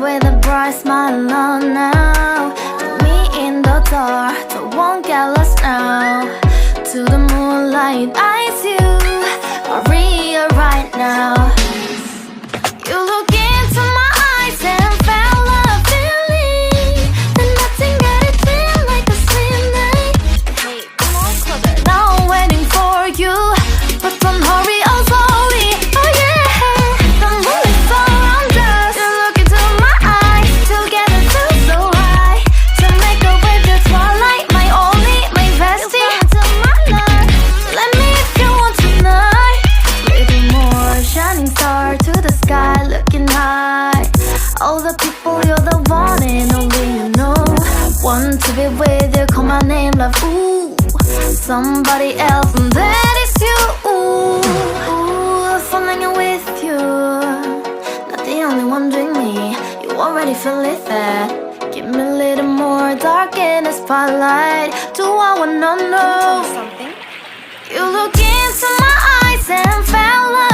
with a bright smile on now. Put me in the dark, so won't get lost now. To the moonlight, eyes you are real right now. You look into my eyes and felt a feeling that nothing got it feel like a slim night. Hey, come on, closer. Now I'm waiting for you, but don't hurry, oh slowly. Oh yeah, the moon is around us. You look into my eyes, together feel so high. To make a with the twilight, my only, my bestie. You fall into my life. Let me if you want tonight. Little more shining star to the sky, looking high. All the people, you're the one and only you know. Want to be with you, call my name, love, ooh. Somebody else, and that is you, ooh. Falling in with you, not the only one doing me. You already feel it there. Give me a little more dark in the spotlight. Do I wanna know? Something. You look into my eyes and felt like